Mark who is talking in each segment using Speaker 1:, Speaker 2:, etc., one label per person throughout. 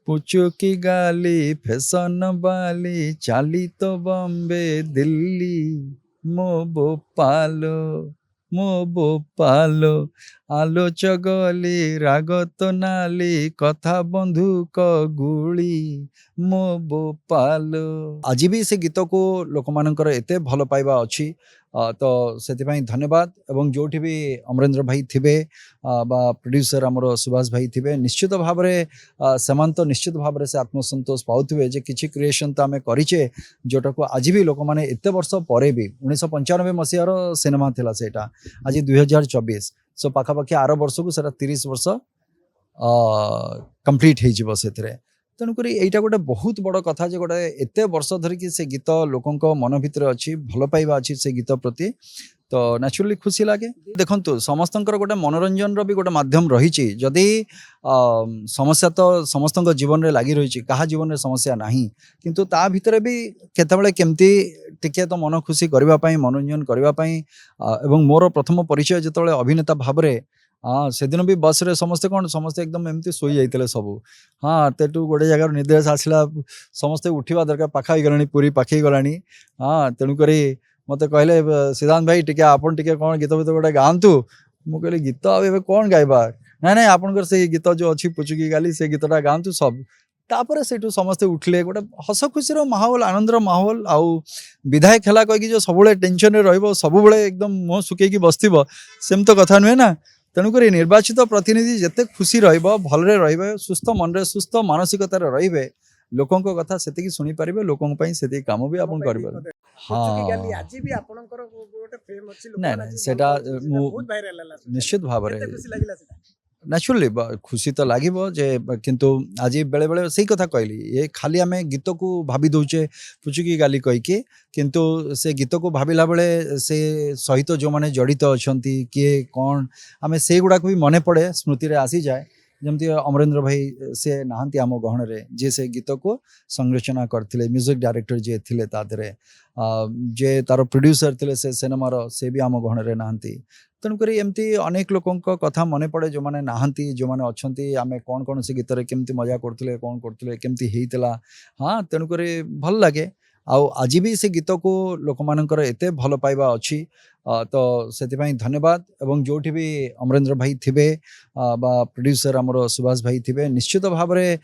Speaker 1: पुचुकी गाली फैशन वाली चाली तो बॉम्बे दिल्ली मो बोपालो मो बोपालो आलो चगली राग तो नाली कथा बंधुक गुली मो बोपालो आज भी से गीत को लोक मानकर एते भल पाइबा अच्छी तो से धन्यवाद एवं जो भी अमरेंद्र भाई थे प्रोड्यूसर आमर सुभाष भाई थे निश्चित भाव में सेमान तो निश्चित भाव में से आत्मसंतोष पाउथिबे जे किछि क्रिएशन तो आमे करिचे जोटा को आज भी लोक माने एते वर्ष परे भी 1995 मसीहार सिनेमा थिला सेटा आज 2024 सो पाखापाखि आर वर्ष को सेटा 30 वर्ष कंप्लीट हो जीवो सेतरे तेणुक यहीटा गोटे बहुत बड़ कथा जे गोटे एत वर्ष धरिकी से गीत लोकों मन भितर अच्छी भल पाइबा अच्छी से गीत प्रति तो नेचुराली खुशी लगे देखंतु समस्त गोटे मनोरंजन भी गोटे माध्यम रही जदि समस्या तो समस्त जीवन में लगी रही क्या जीवन में समस्या नहीं किंतु ता भितर भी केतबेले केमती टिके तो मन खुशी करने मनोरंजन करने एवं मोर प्रथम परिचय जिते अभिनेता भाव में हाँ से दिन भी बस रे समस्ते कौन समस्ते एकदम एमती शोई जाते सब हाँ तेटू गोटे जगार निर्देश आसला समस्ते उठा दरकार पाखा गलानी पूरी पाखे गलानी हाँ तेणुक मत कहले सिद्धांत भाई टिके आपन टिके कौन गीत भीत गोटे गाँतु मु कहली गीत अब कौन गायबा ना ना आपंकर से गीत जो अच्छी पुचुकी गाली से गीतटा गाँतु सब तापर से समस्ते उठले गोटे हस खुशी माहौल आनंदर माहौल आउ विधायक है कहीकि जो सब टेंशन सब एकदम मुँह सुखी बस सेम तो कथा नुहे ना तेणुक निर्वाचित प्रतिनिधि जिते खुशी भलरे रे सुस्थ मन रे सुस्थ मानसिकतार रे लोकों कथा से शुणी पारे लोकों से काम भी आप कर हाँ ना सेटा निश्चित भाव नेचुराली खुशी तो लगे जे किंतु आज बेले बेले से कथा कहली ये खाली आम गीत को भाभी दौचे पुचुकी गाली कहीकि किंतु से गीत को भाविला बेले से सहित जो मैंने जड़ित अच्छा किए कौन आम से गुड़ाक भी मन पड़े स्मृति रे आसी जाए जमती अमरेंद्र भाई से नहांती आम गहन रे जे से गीत को संरचना करथिले म्यूजिक डायरेक्टर जे थिले तादरे जे तार प्रोड्यूसर थिले से सिनेमार से भी आम गहन रे नहांती तेणुक एमती अनेक लोकों कथा मन पड़े जो मैंने नहांती जो मैंने अच्छा आम कौन कौन से गीत केमती मजा करते कौन करते केमती होता हाँ तेणुक भल लगे आज भी से गीत को लोक मानकर एते भल पाइबा अच्छी तो से धन्यवाद एवं जो भी अमरेंद्र भाई थे प्रोड्यूसर आमर सुभाष भाई थे निश्चित भाव में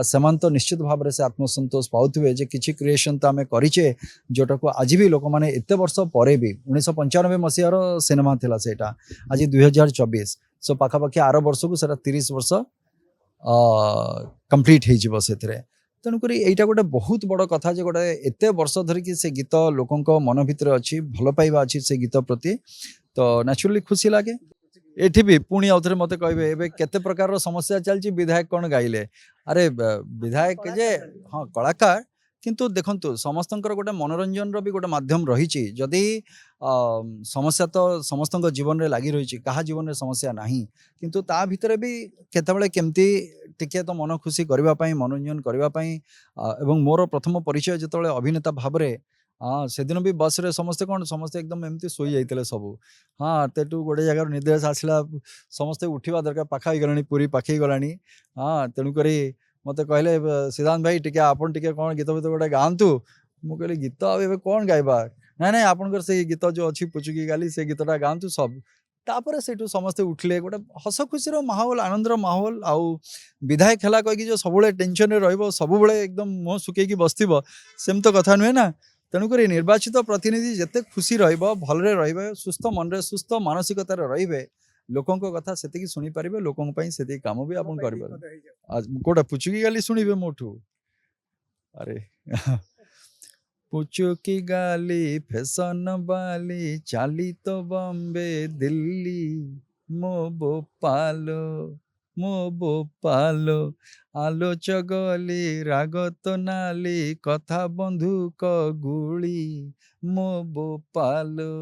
Speaker 1: सेमान तो निश्चित भाव में से आत्मसंतोष पाउथिबे जे किछि क्रिएशन तो आमे करिचे जोटा को आज भी लोक माने एते वर्ष परे भी 1995 मसीहार सिनेमा थिला सेटा आज 2024 सो पाखापाखि आर वर्ष को सेटा 30 वर्ष कंप्लीट हो जीवो सेतरे तेणुक यहीटा गोटे बहुत बड़ कथा जे गोटे एत वर्ष धरिकी से गीत लोकों मन भितर अच्छी भल पाइबा अच्छी से गीत प्रति तो नेचुराली खुशी लगे एठी भी पुणी आउ थे मत कहे ए केते प्रकार समस्या चलती विधायक कौन गाइले अरे विधायक जे हाँ कलाकार किंतु देखंतु समस्त गोटे मनोरंजन भी गोटे माध्यम रही जदि समस्या तो समस्त जीवन में लगी रही क्या जीवन में समस्या नहीं किंतु ता भितर भी केतबेले केमती टिके तो मन खुशी करने मनोरंजन करने एवं मोर प्रथम परिचय जिते अभिनेता भाव में हाँ से दिन भी बस रे समस्ते कौन समस्ते एकदम एमती शोई जाते सब हाँ तेटू गोटे जगार निर्देश आसला समस्ते उठा दरकार पाखा गलानी पूरी पाखे गलानी हाँ तेणुक मत कहले सिद्धांत भाई टिके आपन टिके कौन गीत भीत गोटे गाँतु मु कहली गीत अब कौन गायबा ना ना आपंकर से गीत जो अच्छी पुचुकी गाली से गीतटा गाँतु सब तापर से समस्ते उठले गोटे हस खुशी माहौल आनंदर माहौल आउ विधायक है कहीकि जो सब टेंशन रे सब एकदम मुँह सुखी बस सेम तो कथा नुहे ना तेणुक निर्वाचित प्रतिनिधि जिते खुशी भलरे रे सुस्थ मन रे सुस्थ मानसिकतार रे लोकों कथा से शुणी पारे लोकों से काम भी आप कर कोटा पुचुकी गाली शुणवे मोठू अरे पुचुकी गाली फैशन वाली चाली तो बॉम्बे दिल्ली मो बोपालो आलो चगली राग तो नाली कथा बंधुक गुली मो बोपालो।